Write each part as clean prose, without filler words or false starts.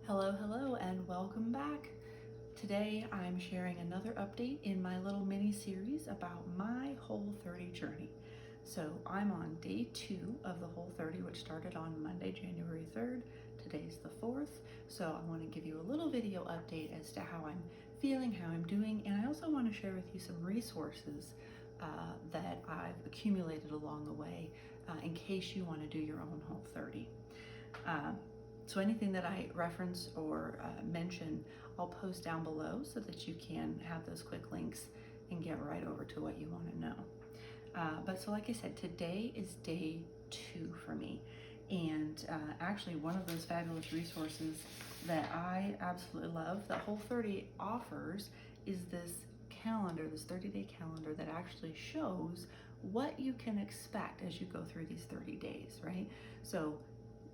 Hello, and welcome back. Today I'm sharing another update in my little mini series about my Whole30 journey. So I'm on day 2 of the Whole30, which started on Monday, January 3rd. Today's the 4th. So I want to give you a little video update as to how I'm feeling, how I'm doing, and I also want to share with you some resources that I've accumulated along the way in case you want to do your own Whole30. So anything that I reference or mention, I'll post down below so that you can have those quick links and get right over to what you want to know. But so like I said, today is day 2 for me. And actually one of those fabulous resources that I absolutely love that Whole30 offers is this calendar, this 30-day calendar that actually shows what you can expect as you go through these 30 days, right? So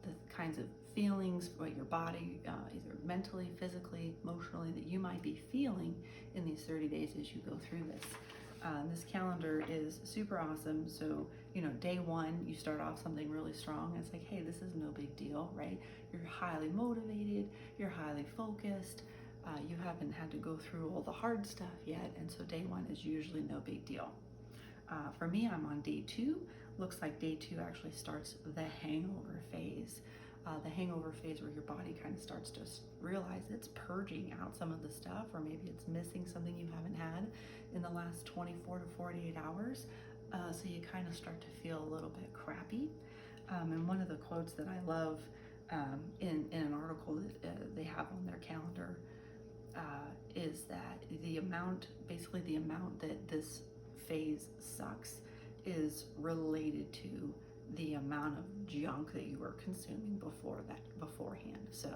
the kinds of feelings, what your body, either mentally, physically, emotionally, that you might be feeling in these 30 days as you go through this. This calendar is super awesome. So, day 1, you start off something really strong. It's like, hey, this is no big deal, right? You're highly motivated, you're highly focused, you haven't had to go through all the hard stuff yet, and so day 1 is usually no big deal. For me, I'm on day 2. Looks like day 2 actually starts the hangover phase. The hangover phase where your body kind of starts to realize it's purging out some of the stuff, or maybe it's missing something you haven't had in the last 24 to 48 hours. So you kind of start to feel a little bit crappy. And one of the quotes that I love in an article that they have on their calendar is that the amount that this phase sucks is related to the amount of junk that you were consuming beforehand. So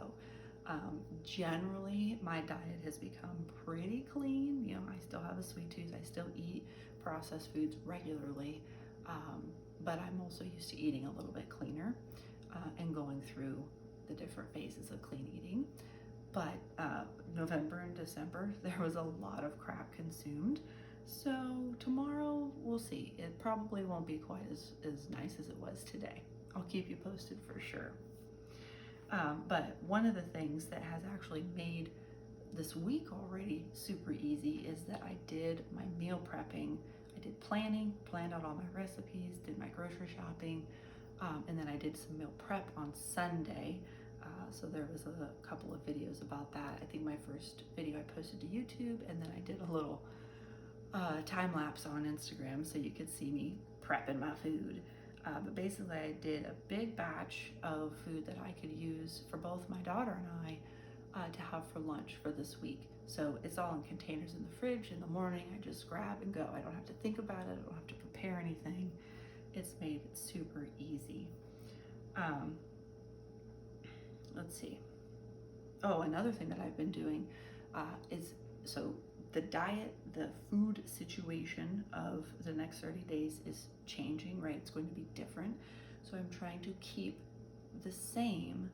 generally my diet has become pretty clean. I still have a sweet tooth, I still eat processed foods regularly, but I'm also used to eating a little bit cleaner and going through the different phases of clean eating. But November and December, there was a lot of crap consumed. So tomorrow, we'll see. It probably won't be quite as nice as it was today. I'll keep you posted for sure. But one of the things that has actually made this week already super easy is that I did my meal prepping. I did planning, planned out all my recipes, did my grocery shopping, and then I did some meal prep on Sunday. So there was a couple of videos about that. I think my first video I posted to YouTube, and then I did a little time lapse on Instagram so you could see me prepping my food. But basically I did a big batch of food that I could use for both my daughter and I to have for lunch for this week. So it's all in containers in the fridge. In the morning I just grab and go. I don't have to think about it, I don't have to prepare anything. It's made it super easy. Let's see. Oh, another thing that I've been doing is, so the diet, the food situation of the next 30 days is changing, right? It's going to be different. So I'm trying to keep the same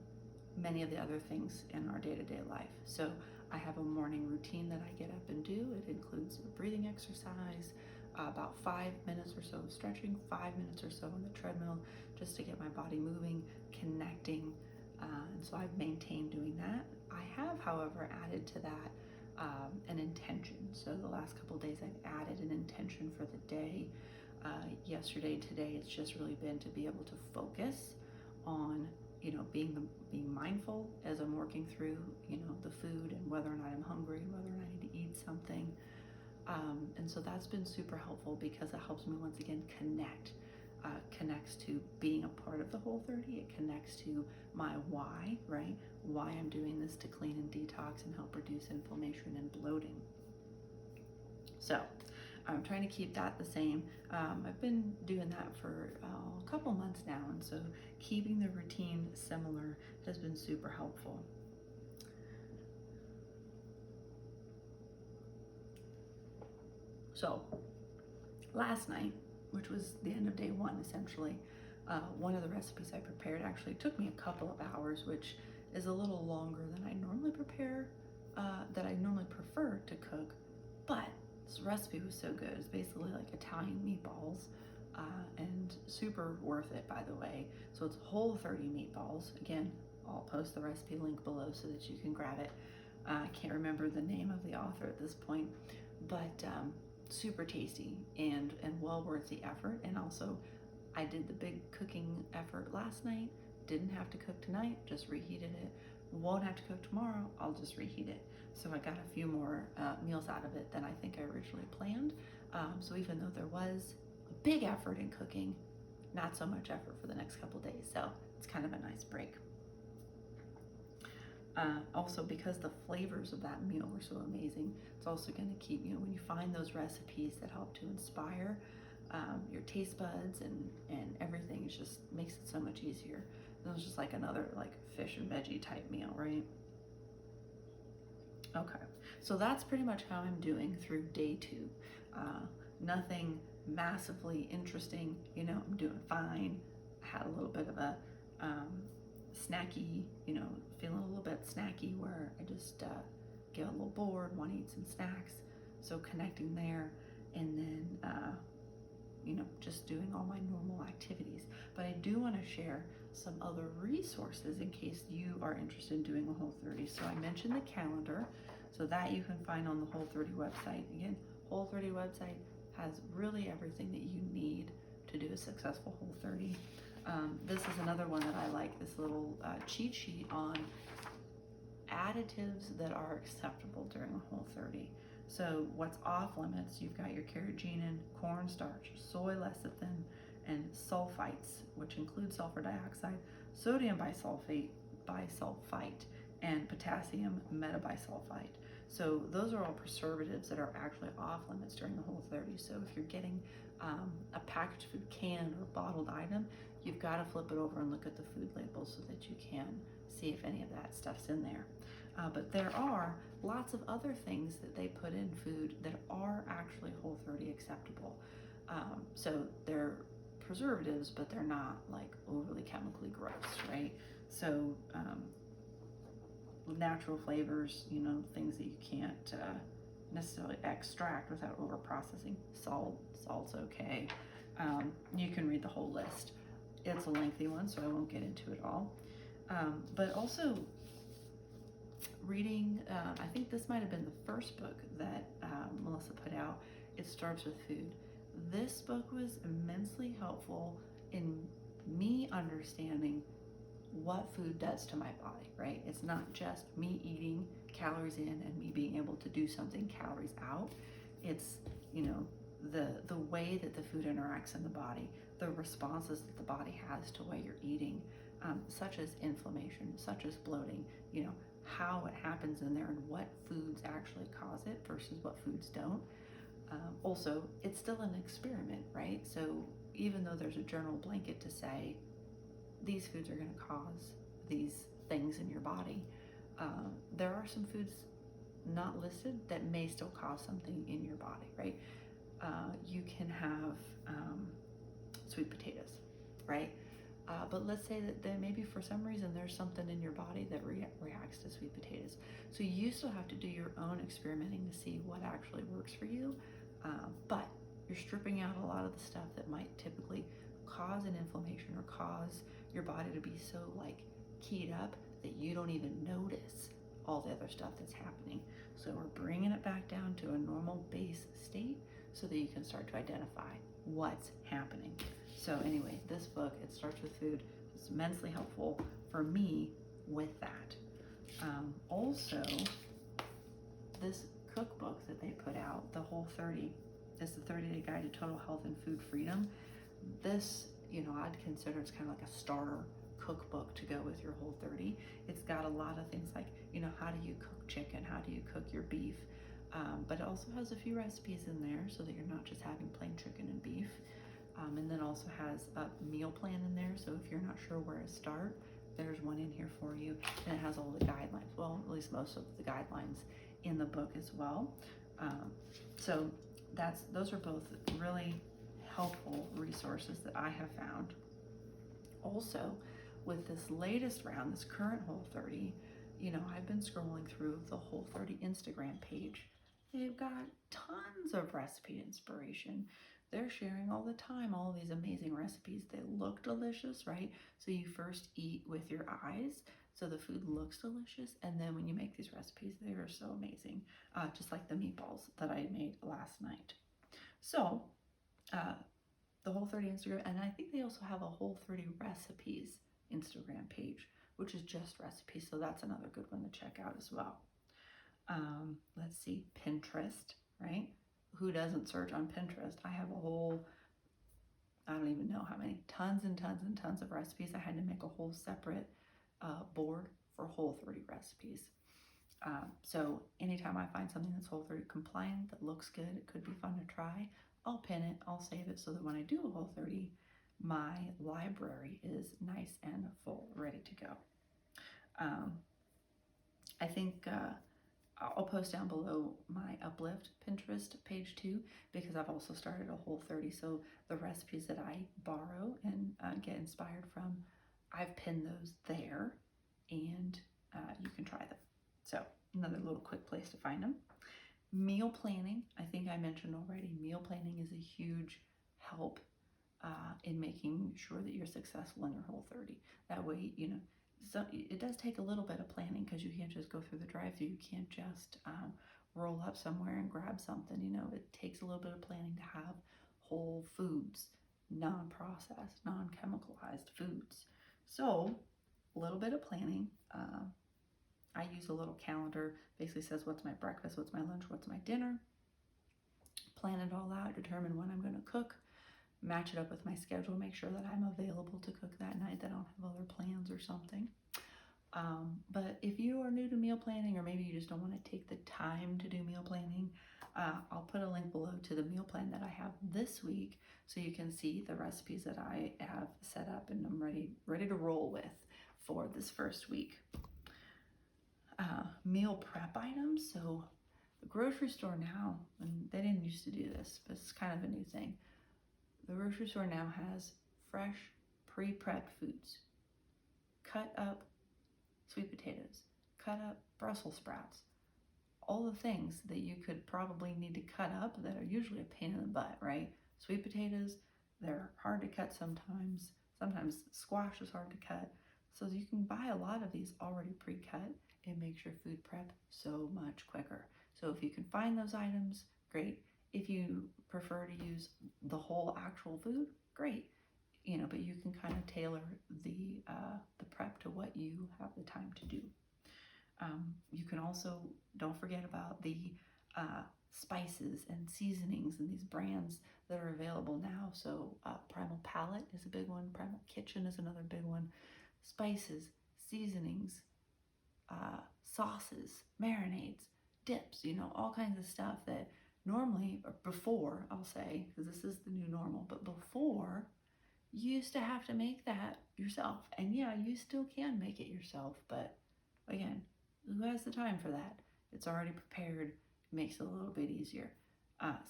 many of the other things in our day-to-day life. So I have a morning routine that I get up and do. It includes a breathing exercise, about 5 minutes or so of stretching, 5 minutes or so on the treadmill, just to get my body moving, connecting. And so I've maintained doing that. I have, however, added to that an intention. So the last couple of days I've added an intention for the day. Yesterday, today, it's just really been to be able to focus on, being mindful as I'm working through, the food and whether or not I'm hungry and whether or not I need to eat something. And so that's been super helpful because it helps me once again connects to being a part of the Whole30. It connects to my why, right? Why I'm doing this to clean and detox and help reduce inflammation and bloating. So I'm trying to keep that the same. I've been doing that for a couple months now, and so keeping the routine similar has been super helpful. So last night, which was the end of day 1 essentially, one of the recipes I prepared actually took me a couple of hours, which is a little longer than I normally prepare, that I normally prefer to cook, but this recipe was so good. It's basically like Italian meatballs, and super worth it, by the way. So it's Whole30 meatballs. Again, I'll post the recipe link below so that you can grab it. I can't remember the name of the author at this point, but super tasty and well worth the effort. And also, I did the big cooking effort last night. Didn't have to cook tonight, just reheated it. Won't have to cook tomorrow, I'll just reheat it. So I got a few more meals out of it than I think I originally planned. So even though there was a big effort in cooking, not so much effort for the next couple days. So it's kind of a nice break. Also, because the flavors of that meal were so amazing, it's also going to keep, when you find those recipes that help to inspire your taste buds and everything, it just makes it so much easier. It was just like another like fish and veggie type meal, right? Okay, so that's pretty much how I'm doing through day 2. Nothing massively interesting, I'm doing fine. I had a little bit of a snacky, feeling a little bit snacky where I just get a little bored, want to eat some snacks. So connecting there, and then, just doing all my normal activities. But I do want to share some other resources in case you are interested in doing a Whole30. So I mentioned the calendar, so that you can find on the Whole30 website. Again, Whole30 website has really everything that you need to do a successful Whole30. This is another one that I like, this little cheat sheet on additives that are acceptable during a Whole30. So what's off limits, you've got your carrageenan, cornstarch, soy lecithin, and sulfites, which include sulfur dioxide, sodium bisulfite, and potassium metabisulfite. So those are all preservatives that are actually off limits during the Whole30. So if you're getting a packaged food, canned or bottled item, you've got to flip it over and look at the food labels so that you can see if any of that stuff's in there. But there are lots of other things that they put in food that are actually Whole30 acceptable. So they're preservatives, but they're not like overly chemically gross, right? So natural flavors, things that you can't necessarily extract without over processing. Salt's okay. You can read the whole list. It's a lengthy one, so I won't get into it all. But also reading, I think this might have been the first book that Melissa put out. It Starts with Food. This book was immensely helpful in me understanding what food does to my body, right? It's not just me eating calories in and me being able to do something calories out. It's, the way that the food interacts in the body, the responses that the body has to what you're eating, such as inflammation, such as bloating, how it happens in there and what foods actually cause it versus what foods don't. Also, it's still an experiment, right? So even though there's a general blanket to say these foods are going to cause these things in your body, there are some foods not listed that may still cause something in your body, right? You can have sweet potatoes, right? But let's say that maybe for some reason there's something in your body that reacts to sweet potatoes. So you still have to do your own experimenting to see what actually works for you. But you're stripping out a lot of the stuff that might typically cause an inflammation or cause your body to be so keyed up that you don't even notice all the other stuff that's happening. So we're bringing it back down to a normal base state so that you can start to identify what's happening. So anyway, this book, It Starts with Food, is immensely helpful for me with that. Also, this cookbook that they put out, the Whole30, is the 30-day guide to total health and food freedom. This, I'd consider it's kind of like a starter cookbook to go with your Whole30. It's got a lot of things like, how do you cook chicken? How do you cook your beef? But it also has a few recipes in there so that you're not just having plain chicken and beef. And then also has a meal plan in there. So if you're not sure where to start, there's one in here for you. And it has all the guidelines. Well, at least most of the guidelines in the book as well. So those are both really helpful resources that I have found. Also, with this latest round, this current Whole30, I've been scrolling through the Whole30 Instagram page. They've got tons of recipe inspiration. They're sharing all the time all these amazing recipes. They look delicious, right? So you first eat with your eyes. so the food looks delicious, and then when you make these recipes, they are so amazing, just like the meatballs that I made last night. So the Whole30 Instagram, and I think they also have a Whole30 recipes Instagram page, which is just recipes, so that's another good one to check out as well. Let's see, Pinterest, right? Who doesn't search on Pinterest? I have a whole, I don't even know how many, tons and tons and tons of recipes. I had to make a whole separate board for Whole30 recipes. So anytime I find something that's Whole30 compliant, that looks good, it could be fun to try, I'll pin it, I'll save it, so that when I do a Whole30, my library is nice and full, ready to go. I think I'll post down below my UPLIFT Pinterest page too, because I've also started a Whole30. So the recipes that I borrow and get inspired from, I've pinned those there, and you can try them. So another little quick place to find them. Meal planning, I think I mentioned already, meal planning is a huge help in making sure that you're successful in your Whole30. That way, you know, so it does take a little bit of planning, because you can't just go through the drive-thru. You can't just roll up somewhere and grab something. You know, it takes a little bit of planning to have whole foods, non-processed, non-chemicalized foods. So a little bit of planning. I use a little calendar, basically says what's my breakfast, what's my lunch, what's my dinner. Plan it all out, determine when I'm going to cook, match it up with my schedule, make sure that I'm available to cook that night, that I don't have other plans or something. But if you are new to meal planning, or maybe you just don't want to take the time to do meal planning, I'll put a link below to the meal plan that I have this week, so you can see the recipes that I have set up and I'm ready to roll with for this first week. Meal prep items. So the grocery store now, and they didn't used to do this, but it's kind of a new thing. The grocery store now has fresh, pre-prepped foods. Cut up sweet potatoes, cut up Brussels sprouts, all the things that you could probably need to cut up that are usually a pain in the butt, right? Sweet potatoes, they're hard to cut sometimes. Sometimes squash is hard to cut. So you can buy a lot of these already pre-cut. It makes your food prep so much quicker. So if you can find those items, great. If you prefer to use the whole actual food, great. You know, but you can kind of tailor the prep to what you have the time to do. You can also, don't forget about the spices and seasonings and these brands that are available now. So Primal Palette is a big one. Primal Kitchen is another big one. Spices, seasonings, sauces, marinades, dips, you know, all kinds of stuff that normally, or before, I'll say, because this is the new normal, but before, you used to have to make that yourself. And yeah, you still can make it yourself, but again, who has the time for that? It's already prepared, makes it a little bit easier.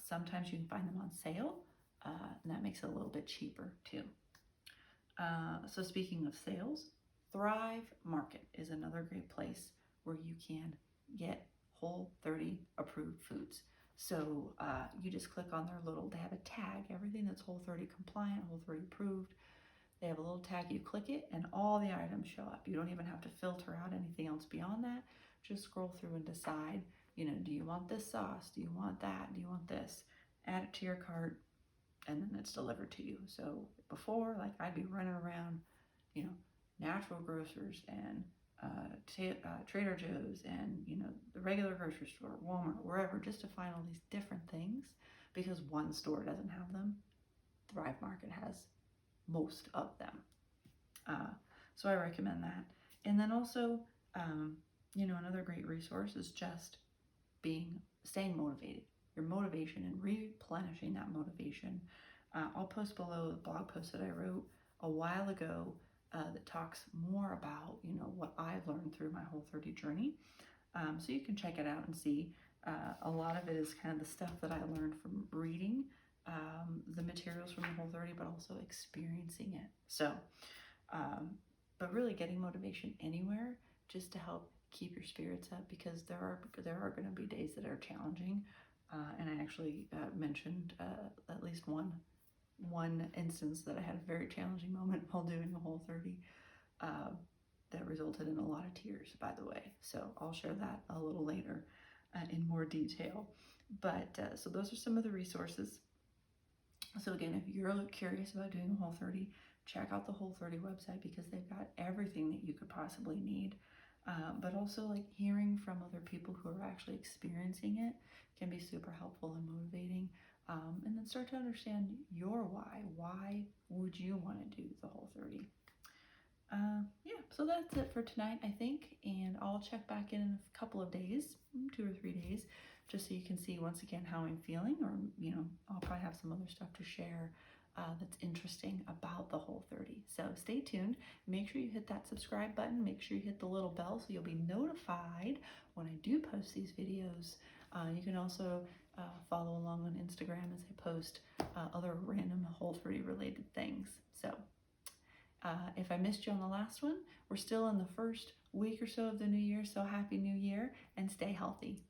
Sometimes you can find them on sale, and that makes it a little bit cheaper too. So speaking of sales, Thrive Market is another great place where you can get Whole30 approved foods. So you just click on their little, they have a tag, everything that's Whole30 compliant, Whole30 approved. They have a little tag, you click it, and all the items show up. You don't even have to filter out anything else beyond that. Just scroll through and decide, you know, do you want this sauce? Do you want that? Do you want this? Add it to your cart, and then it's delivered to you. So before, like, I'd be running around, you know, Natural Grocers and Trader Joe's and, you know, the regular grocery store, Walmart, wherever, just to find all these different things, because one store doesn't have them. Thrive Market has most of them. So I recommend that. And then also, you know, another great resource is just staying motivated. Your motivation and replenishing that motivation. I'll post below the blog post that I wrote a while ago that talks more about, you know, what I've learned through my Whole30 journey. So you can check it out and see. A lot of it is kind of the stuff that I learned from reading the materials from the Whole30, but also experiencing it. So, but really getting motivation anywhere just to help keep your spirits up, because there are going to be days that are challenging. And I actually mentioned at least one instance that I had a very challenging moment while doing the Whole30. that resulted in a lot of tears, by the way. So I'll share that a little later in more detail. But so those are some of the resources. So again, if you're curious about doing the Whole30, check out the Whole30 website because they've got everything that you could possibly need. But also like hearing from other people who are actually experiencing it can be super helpful and motivating. And then start to understand your why. Why would you want to do the Whole30? Yeah, so that's it for tonight, I think. And I'll check back in a couple of days, 2 or 3 days, just so you can see once again how I'm feeling, or, I'll probably have some other stuff to share that's interesting about the Whole30. So stay tuned. Make sure you hit that subscribe button. Make sure you hit the little bell so you'll be notified when I do post these videos. You can also follow along on Instagram as I post other random Whole30 related things. So if I missed you on the last one, we're still in the first week or so of the new year, so happy new year and stay healthy.